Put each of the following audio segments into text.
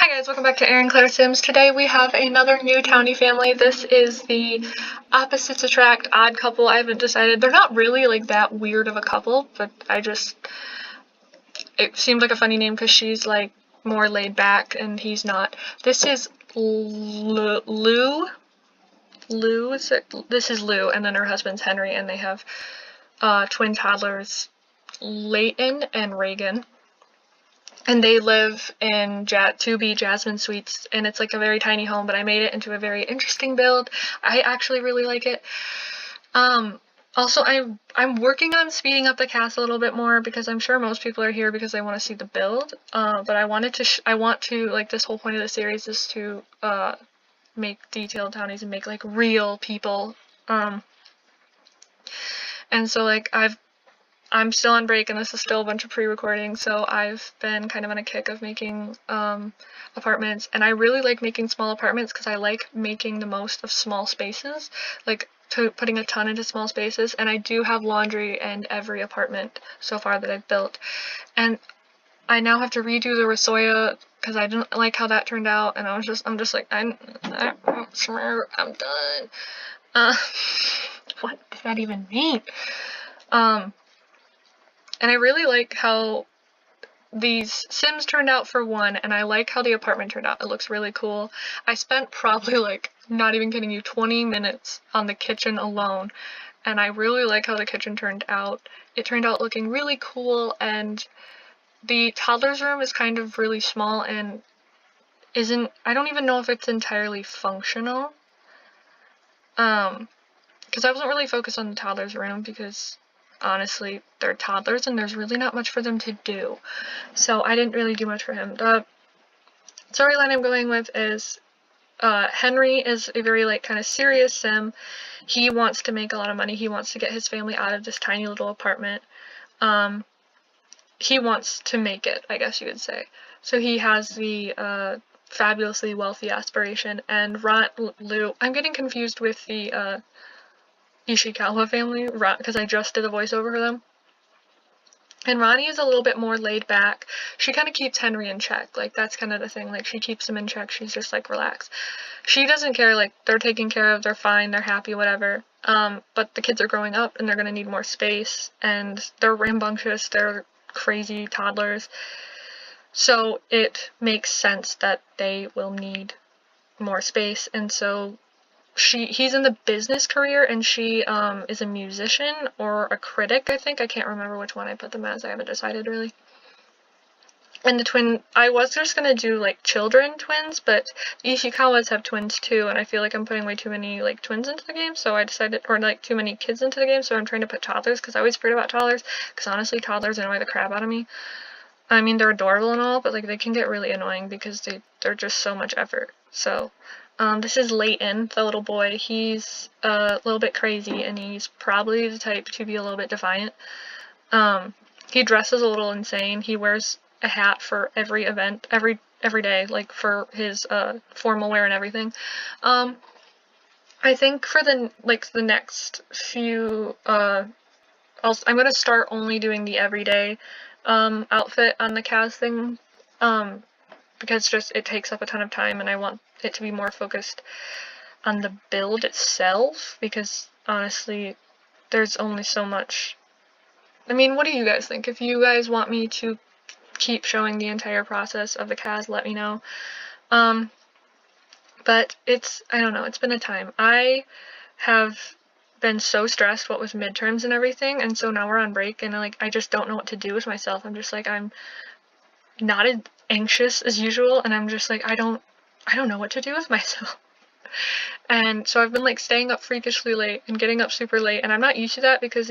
Hi guys, welcome back to Erin Claire Sims. Today we have another new townie family. This is the opposites attract odd couple. I haven't decided. They're not really like that weird of a couple, but it seemed like a funny name because she's like more laid back and he's not. This is Lou. This is Lou, and then her husband's Henry, and they have twin toddlers, Leighton and Reagan. And they live in 2B Jasmine Suites, and it's like a very tiny home, but I made it into a very interesting build. I actually really like it. Also, I'm working on speeding up the cast a little bit more because I'm sure most people are here because they want to see the build. But I want to like, this whole point of the series is to make detailed townies and make like real people. And so like I'm still on break and this is still a bunch of pre-recording, so I've been kind of on a kick of making apartments, and I really like making small apartments because I like making the most of small spaces, like putting a ton into small spaces, and I do have laundry in every apartment so far that I've built, and I now have to redo the Rasoya because I didn't like how that turned out, and I'm just like, I'm done. What does that even mean? And I really like how these Sims turned out for one, and I like how the apartment turned out. It looks really cool. I spent probably, like, not even kidding you, 20 minutes on the kitchen alone, and I really like how the kitchen turned out. It turned out looking really cool, and the toddler's room is kind of really small and I don't even know if it's entirely functional. Because I wasn't really focused on the toddler's room because honestly, they're toddlers and there's really not much for them to do. So I didn't really do much for him. The storyline I'm going with is Henry is a very like kind of serious Sim. He wants to make a lot of money. He wants to get his family out of this tiny little apartment. He wants to make it, I guess you could say. So he has the fabulously wealthy aspiration, and Lou, I'm getting confused with the Ishikawa family, because I just did a voiceover for them. And Ronnie is a little bit more laid back. She kind of keeps Henry in check. Like, that's kind of the thing. Like, she keeps him in check. She's just, like, relaxed. She doesn't care. Like, they're taken care of. They're fine. They're happy, whatever. But the kids are growing up, and they're going to need more space. And they're rambunctious. They're crazy toddlers. So it makes sense that they will need more space. And so he's in the business career, and she is a musician or a critic, I think. I can't remember which one I put them as. I haven't decided really. And the twin, I was just gonna do like children twins, but the Ishikawas have twins too, and I feel like I'm putting way too many like twins into the game, so I decided, or like too many kids into the game, so I'm trying to put toddlers, because I always afraid about toddlers, because honestly toddlers annoy the crap out of me. I mean, they're adorable and all, but like they can get really annoying because they're just so much effort. So this is Leighton, the little boy. He's a little bit crazy, and he's probably the type to be a little bit defiant. He dresses a little insane. He wears a hat for every event, every day, like for his formal wear and everything. I think for the next few, I'm gonna start only doing the everyday outfit on the casting, because it takes up a ton of time, and I want it to be more focused on the build itself, because honestly, there's only so much. I mean, what do you guys think? If you guys want me to keep showing the entire process of the cast, let me know. But I don't know, it's been a time. I have been so stressed what with midterms and everything, and so now we're on break, and I just don't know what to do with myself. I'm just like, I'm not as anxious as usual, and I'm just like, I don't know what to do with myself. And so I've been like staying up freakishly late and getting up super late, and I'm not used to that because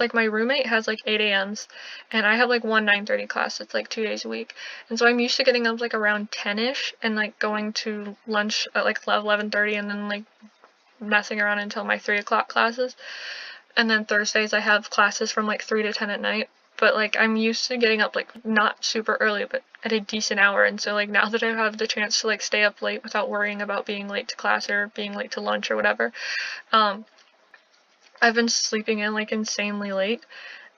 like my roommate has like 8 a.m.s and I have like one 9:30 class. It's like 2 days a week, and so I'm used to getting up like around 10ish and like going to lunch at like 11:30 and then like messing around until my 3 o'clock classes, and then Thursdays I have classes from like 3 to 10 at night. But like I'm used to getting up like not super early but at a decent hour, and so like now that I have the chance to like stay up late without worrying about being late to class or being late to lunch or whatever, I've been sleeping in like insanely late,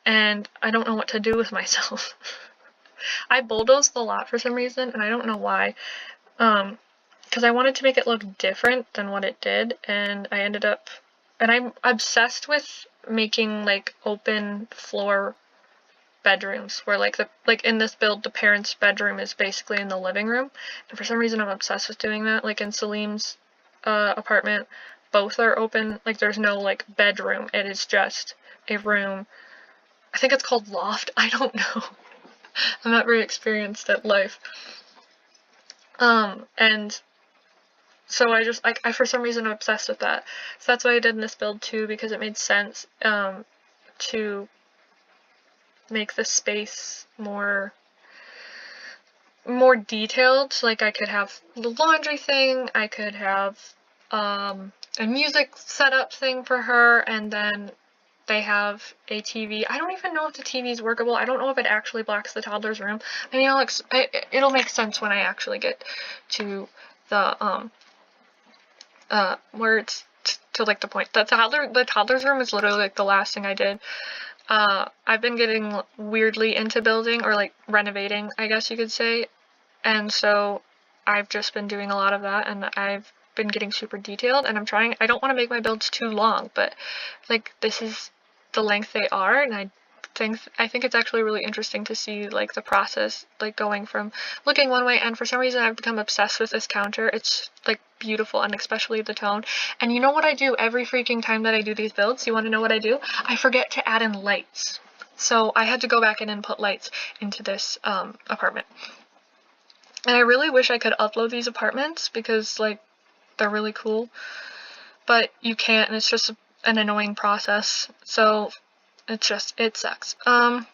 and I don't know what to do with myself. I bulldozed a lot for some reason, and I don't know why. Because I wanted to make it look different than what it did, and I ended up, and I'm obsessed with making like open floor bedrooms where like in this build the parents' bedroom is basically in the living room, and for some reason I'm obsessed with doing that. Like in Salim's apartment, both are open, like there's no like bedroom, it is just a room. I think it's called loft. I don't know. I'm not very experienced at life. And so I just, I for some reason I'm obsessed with that. So that's what I did in this build too, because it made sense to make the space more detailed. So like I could have the laundry thing, I could have a music setup thing for her, and then they have a TV. I don't even know if the TV is workable. I don't know if it actually blocks the toddler's room. I mean, it'll make sense when I actually get to the where it's to like the point. The toddler's room is literally like the last thing I did. I've been getting weirdly into building, or like renovating, I guess you could say, and so I've just been doing a lot of that, and I've been getting super detailed, and I don't want to make my builds too long, but like this is the length they are, and I think it's actually really interesting to see like the process, like going from looking one way, and for some reason I've become obsessed with this counter. It's like beautiful, and especially the tone. And you know what I do every freaking time that I do these builds? You want to know what I do? I forget to add in lights. So I had to go back in and put lights into this apartment. And I really wish I could upload these apartments because like they're really cool, but you can't, and it's just an annoying process. So it sucks. I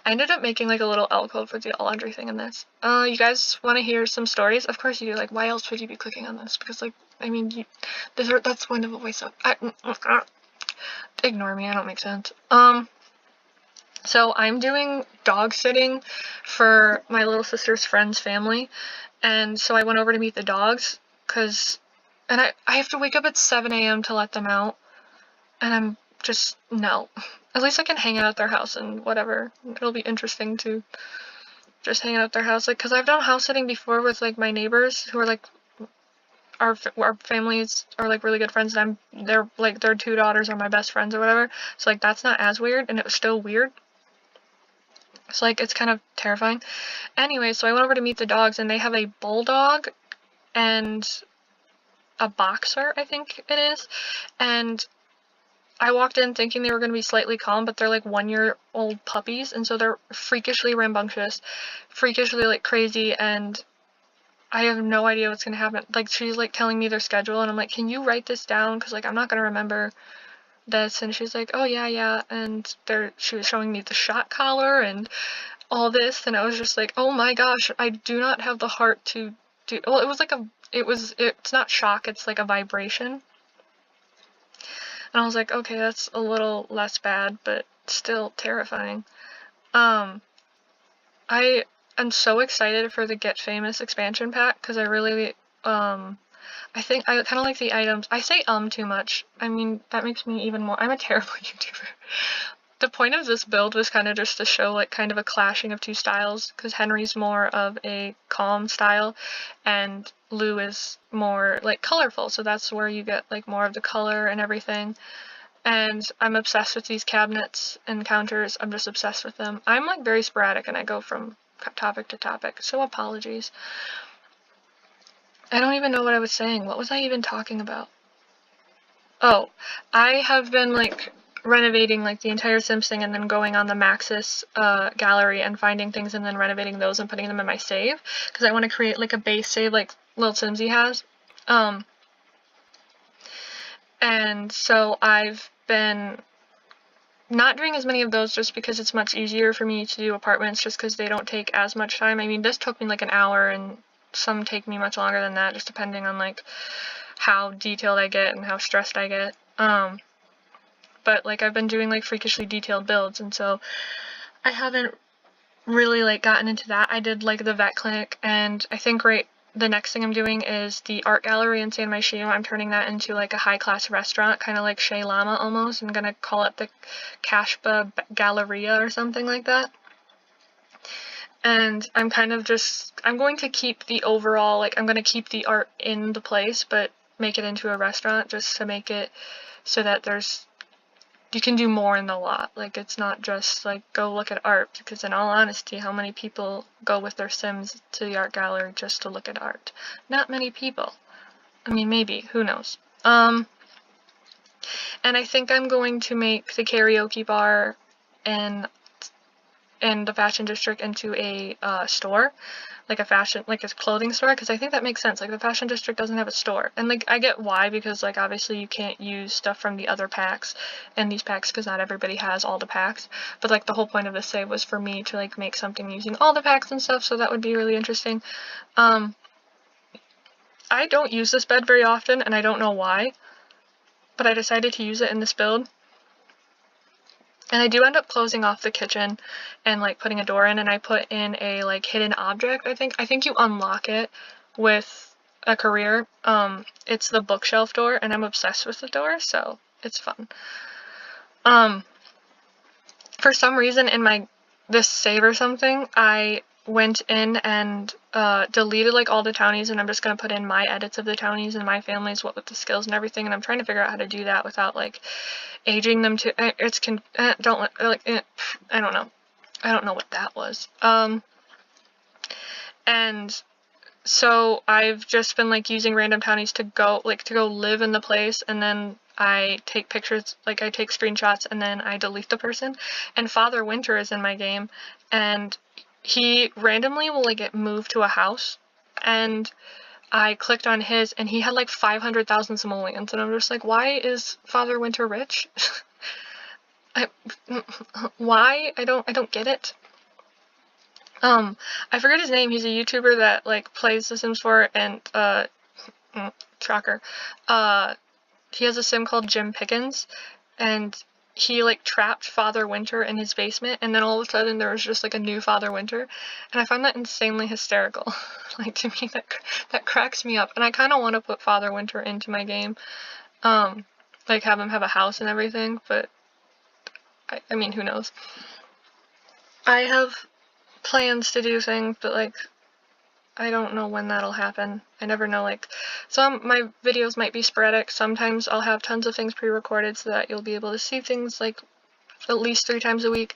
ended up making like a little alcove for the laundry thing in this. You guys want to hear some stories? Of course you do. Like, why else would you be clicking on this? Because like, I mean, that's one of the ways up. Ignore me. I don't make sense. So I'm doing dog sitting for my little sister's friend's family, and so I went over to meet the dogs, and I have to wake up at 7 a.m. to let them out, and I'm just, no. At least I can hang out at their house and whatever. It'll be interesting to just hang out at their house, like, because I've done house sitting before with, like, my neighbors who are, like, our families are, like, really good friends, and their 2 daughters are my best friends or whatever, so, like, that's not as weird, and it was still weird. So, like, it's kind of terrifying. Anyway, so I went over to meet the dogs, and they have a bulldog and a boxer, I think it is, and I walked in thinking they were going to be slightly calm, but they're like 1-year-old puppies, and so they're freakishly rambunctious, freakishly like crazy, and I have no idea what's going to happen. Like, she's like telling me their schedule, and I'm like, can you write this down? Because like I'm not going to remember this. And she's like, oh yeah, and she was showing me the shot collar and all this, and I was just like, oh my gosh, I do not have the heart to do. Well, it's not shock, it's like a vibration. And I was like, okay, that's a little less bad, but still terrifying. I am so excited for the Get Famous expansion pack, because I really, I think I kind of like the items. I say too much. I mean, that makes me even more, I'm a terrible YouTuber. The point of this build was kind of just to show like kind of a clashing of two styles, because Henry's more of a calm style and Lou is more like colorful, so that's where you get like more of the color and everything. And I'm obsessed with these cabinets and counters. I'm just obsessed with them. I'm like very sporadic and I go from topic to topic, so apologies. I don't even know what I was saying. What was I even talking about? Oh, I have been like renovating like the entire Sims thing, and then going on the Maxis gallery and finding things and then renovating those and putting them in my save, because I want to create like a base save like Lil Simsy has. And so I've been not doing as many of those just because it's much easier for me to do apartments, just because they don't take as much time. I mean, this took me like an hour, and some take me much longer than that, just depending on like how detailed I get and how stressed I get. But like I've been doing like freakishly detailed builds, and so I haven't really like gotten into that. I did like the vet clinic, and I think the next thing I'm doing is the art gallery in San Myshuno. I'm turning that into like a high-class restaurant, kind of like Shea Lama almost. I'm gonna call it the Kashba Galleria or something like that. And I'm kind of just, I'm going to keep the overall, like, I'm going to keep the art in the place, but make it into a restaurant just to make it so that you can do more in the lot. Like, it's not just, like, go look at art, because in all honesty, how many people go with their Sims to the art gallery just to look at art? Not many people. I mean, maybe, who knows? And I think I'm going to make the karaoke bar and the fashion district into a store, like a clothing store, because I think that makes sense. Like, the fashion district doesn't have a store, and like I get why, because like obviously you can't use stuff from the other packs in these packs because not everybody has all the packs, but like the whole point of this save was for me to like make something using all the packs and stuff, so that would be really interesting. I don't use this bed very often, and I don't know why, but I decided to use it in this build. And I do end up closing off the kitchen and like putting a door in, and I put in a like hidden object, I think you unlock it with a career. It's the bookshelf door, and I'm obsessed with the door, so it's fun. For some reason in this save or something, I went in and deleted like all the townies, and I'm just gonna put in my edits of the townies and my families, what with the skills and everything, and I'm trying to figure out how to do that without like aging them to I don't know what that was. And so I've just been like using random townies to go live in the place, and then I take pictures, like I take screenshots, and then I delete the person. And Father Winter is in my game, and he randomly will like get moved to a house, and I clicked on his, and he had like 500,000 simoleons, and I'm just like, why is Father Winter rich? Why? I don't get it. I forget his name. He's a YouTuber that like plays The Sims 4, and shocker. He has a sim called Jim Pickens, and he like trapped Father Winter in his basement, and then all of a sudden there was just like a new Father Winter, and I find that insanely hysterical. Like, to me, that cracks me up, and I kind of want to put Father Winter into my game, like have him have a house and everything, but I mean, who knows? I have plans to do things, but like I don't know when that'll happen. I never know, like, my videos might be sporadic. Sometimes I'll have tons of things pre-recorded so that you'll be able to see things like at least 3 times a week.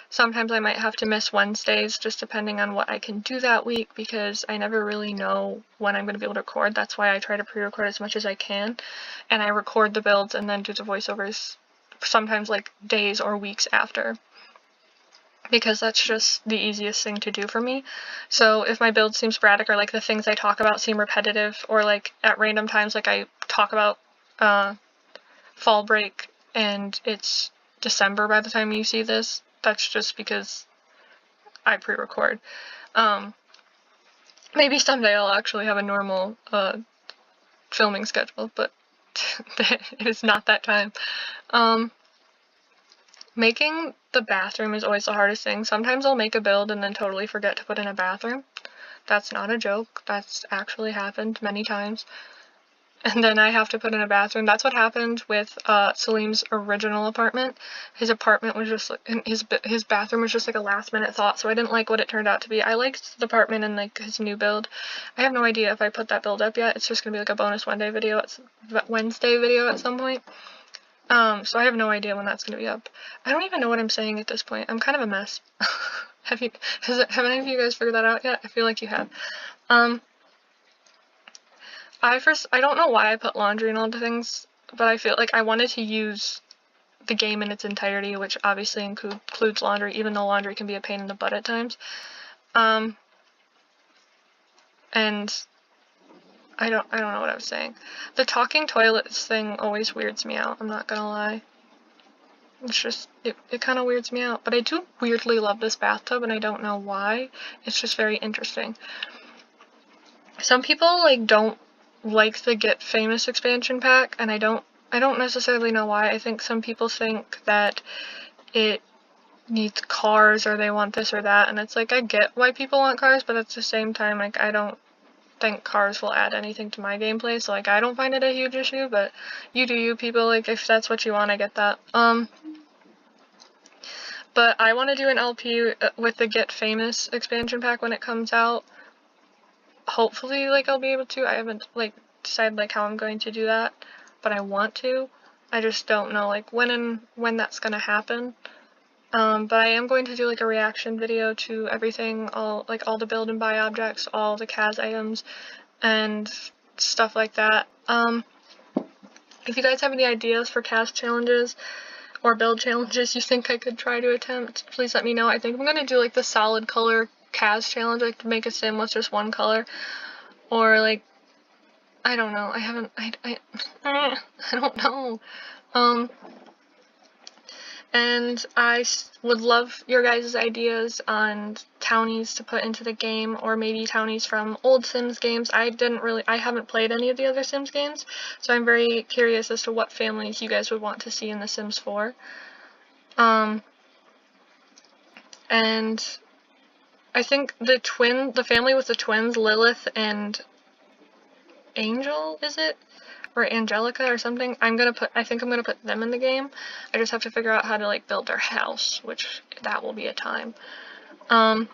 Sometimes I might have to miss Wednesdays, just depending on what I can do that week, because I never really know when I'm going to be able to record. That's why I try to pre-record as much as I can, and I record the builds and then do the voiceovers sometimes like days or weeks after, because that's just the easiest thing to do for me. So if my builds seem sporadic, or like the things I talk about seem repetitive, or like at random times, like I talk about fall break and it's December by the time you see this, that's just because I pre-record. Maybe someday I'll actually have a normal filming schedule, but it is not that time. Making the bathroom is always the hardest thing. Sometimes I'll make a build and then totally forget to put in a bathroom. That's not a joke. That's actually happened many times. And then I have to put in a bathroom. That's what happened with Salim's original apartment. His apartment was just like, his bathroom was just like a last minute thought, so I didn't like what it turned out to be. I liked the apartment and like his new build. I have no idea if I put that build up yet. It's just gonna be like a bonus Wednesday video at some point. So I have no idea when that's going to be up. I don't even know what I'm saying at this point. I'm kind of a mess. Have any of you guys figured that out yet? I feel like you have. I don't know why I put laundry and all the things, but I feel like I wanted to use the game in its entirety, which obviously includes laundry, even though laundry can be a pain in the butt at times. And I don't know what I was saying. The talking toilets thing always weirds me out, I'm not gonna lie. It's just, it kind of weirds me out. But I do weirdly love this bathtub, and I don't know why. It's just very interesting. Some people, like, don't like the Get Famous expansion pack, and I don't necessarily know why. I think some people think that it needs cars, or they want this or that, and it's like, I get why people want cars, but at the same time, like, I don't think cars will add anything to my gameplay, so like I don't find it a huge issue, but you do you, people. Like, if that's what you want, I get that. But I want to do an LP with the Get Famous expansion pack when it comes out. Hopefully, like, I'll be able to. I haven't, like, decided, like, how I'm going to do that, but I want to. I just don't know, like, when that's gonna happen. But I am going to do, like, a reaction video to everything, all the build and buy objects, all the CAS items, and stuff like that. If you guys have any ideas for CAS challenges or build challenges you think I could try to attempt, please let me know. I think I'm gonna do, like, the solid color CAS challenge, like, to make a sim with just one color, or, like, I don't know, I don't know. And I would love your guys' ideas on townies to put into the game, or maybe townies from old Sims games. I haven't played any of the other Sims games, so I'm very curious as to what families you guys would want to see in The Sims 4. And I think the family with the twins, Lilith and Angel, is it? Or Angelica or something. I think I'm gonna put them in the game. I just have to figure out how to, like, build their house, which that will be a time. And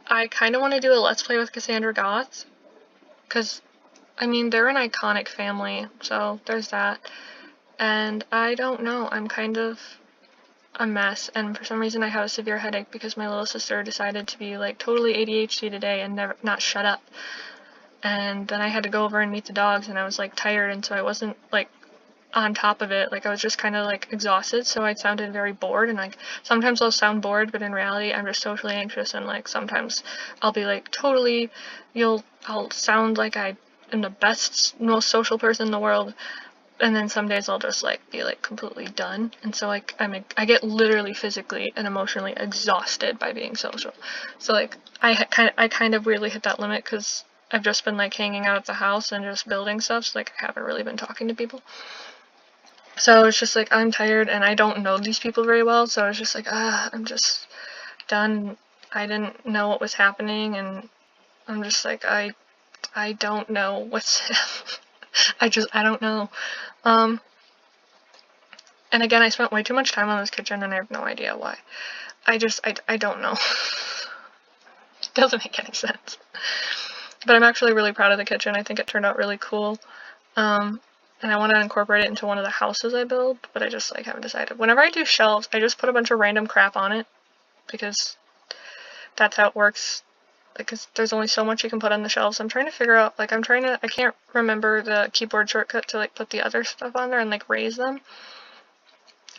I kind of want to do a Let's Play with Cassandra Goth, because, I mean, they're an iconic family, so there's that. And I don't know, I'm kind of a mess, and for some reason I have a severe headache because my little sister decided to be, like, totally ADHD today and not shut up. And then I had to go over and meet the dogs, and I was, like, tired, and so I wasn't, like, on top of it. Like, I was just kind of, like, exhausted, so I sounded very bored, and, like, sometimes I'll sound bored, but in reality I'm just socially anxious, and, like, sometimes I'll be, like, I'll sound like I am the best, most social person in the world, and then some days I'll just, like, be, like, completely done, and so, like, I get literally physically and emotionally exhausted by being social. So, like, I kind of weirdly hit that limit, because I've just been, like, hanging out at the house and just building stuff, so, like, I haven't really been talking to people. So it's just, like, I'm tired, and I don't know these people very well, so it's just, like, I'm just done. I didn't know what was happening, and I'm just, like, I don't know what's I don't know. And again, I spent way too much time on this kitchen, and I have no idea why. I don't know. It doesn't make any sense. But I'm actually really proud of the kitchen. I think it turned out really cool. And I want to incorporate it into one of the houses I build, but I just, like, haven't decided. Whenever I do shelves, I just put a bunch of random crap on it, because that's how it works. Because there's only so much you can put on the shelves. I'm trying to figure out, like, I can't remember the keyboard shortcut to, like, put the other stuff on there and, like, raise them.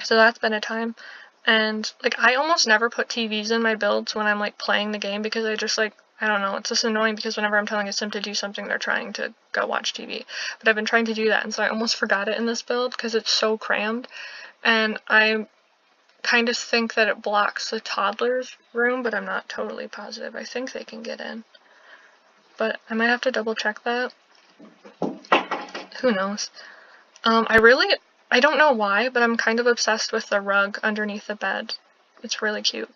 So that's been a time. And, like, I almost never put TVs in my builds when I'm, like, playing the game, because I just, like, I don't know, it's just annoying, because whenever I'm telling a sim to do something, they're trying to go watch TV. But I've been trying to do that, and so I almost forgot it in this build, because it's so crammed. And I kind of think that it blocks the toddler's room, but I'm not totally positive. I think they can get in. But I might have to double check that. Who knows? I don't know why, but I'm kind of obsessed with the rug underneath the bed. It's really cute.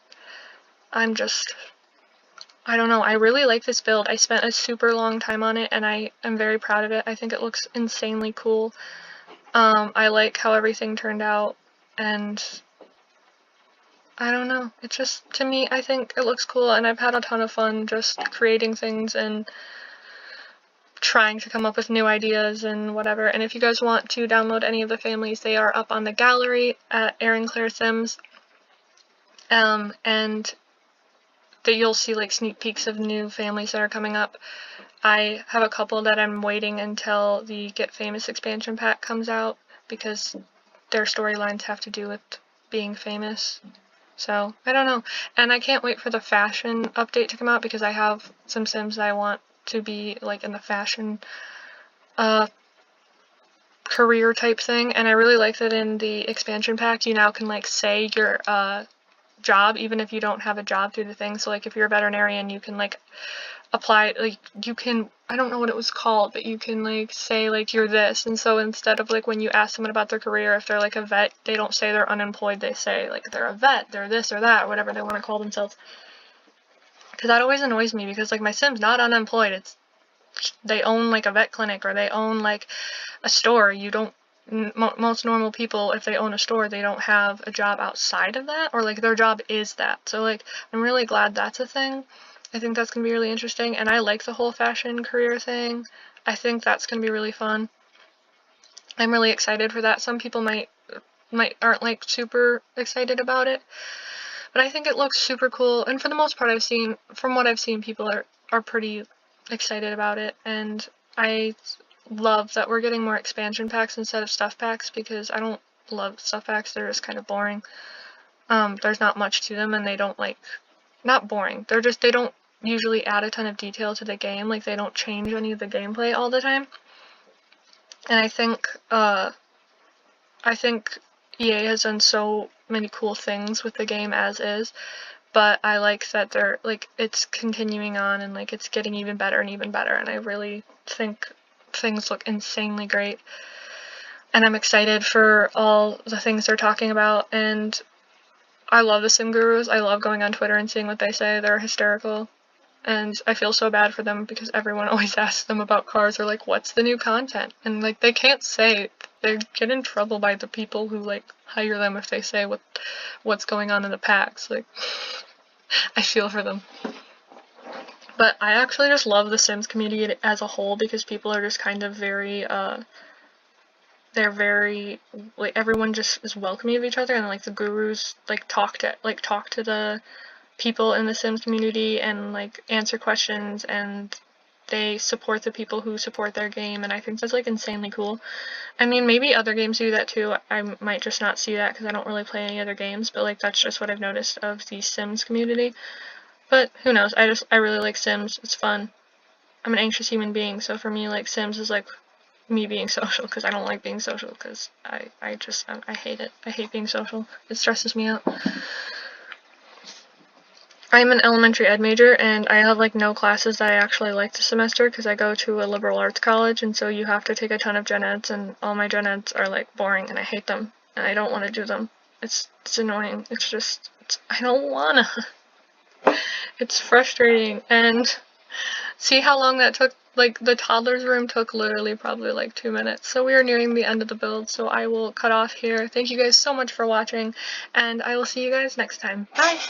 I don't know, I really like this build. I spent a super long time on it, and I am very proud of it. I think it looks insanely cool. I like how everything turned out, and I don't know, it's just, to me, I think it looks cool, and I've had a ton of fun just creating things and trying to come up with new ideas and whatever. And if you guys want to download any of the families, they are up on the gallery at Erin Claire Sims, and that you'll see, like, sneak peeks of new families that are coming up. I have a couple that I'm waiting until the Get Famous expansion pack comes out, because their storylines have to do with being famous. So, I don't know. And I can't wait for the fashion update to come out, because I have some Sims that I want to be, like, in the fashion career type thing. And I really like that in the expansion pack you now can, like, say your job even if you don't have a job through the thing. So, like, if you're a veterinarian, you can, like, apply, like, you can, I don't know what it was called, but you can, like, say, like, you're this. And so instead of, like, when you ask someone about their career, if they're, like, a vet, they don't say they're unemployed, they say, like, they're a vet, they're this or that, or whatever they want to call themselves. Because that always annoys me, because, like, my Sim's not unemployed. They own, like, a vet clinic, or they own, like, a store. You don't most normal people, if they own a store, they don't have a job outside of that, or like their job is that. So like I'm really glad that's a thing. I think that's gonna be really interesting, and I like the whole fashion career thing. I think that's gonna be really fun. I'm really excited for that. Some people might aren't like super excited about it, but I think it looks super cool, and for the most part from what I've seen, people are pretty excited about it, and I love that we're getting more expansion packs instead of stuff packs, because I don't love stuff packs. They're just kind of boring. There's not much to them, and they don't not boring. They don't usually add a ton of detail to the game. Like, they don't change any of the gameplay all the time. And I think EA has done so many cool things with the game as is, but I like that it's continuing on, and like it's getting even better and even better, and I really think things look insanely great. And I'm excited for all the things they're talking about, and I love the Sim Gurus. I love going on Twitter and seeing what they say. They're hysterical. And I feel so bad for them, because everyone always asks them about cars, or like, what's the new content? And like, they can't say. They get in trouble by the people who like hire them if they say what's going on in the packs. Like, I feel for them. But I actually just love the Sims community as a whole, because people are just kind of very they're very, like, everyone just is welcoming of each other, and like the gurus like talk to the people in the Sims community and like answer questions, and they support the people who support their game, and I think that's like insanely cool. I mean, maybe other games do that too. I might just not see that because I don't really play any other games, but like that's just what I've noticed of the Sims community. But who knows? I really like Sims. It's fun. I'm an anxious human being, so for me, like, Sims is like me being social, because I don't like being social, because I hate it. I hate being social. It stresses me out. I'm an elementary ed major, and I have like no classes that I actually like this semester, because I go to a liberal arts college, and so you have to take a ton of gen eds, and all my gen eds are like boring, and I hate them, and I don't want to do them. It's annoying. I don't wanna. It's frustrating, and see how long that took? Like, the toddler's room took literally probably like 2 minutes. So we are nearing the end of the build, so I will cut off here. Thank you guys so much for watching, and I will see you guys next time. Bye!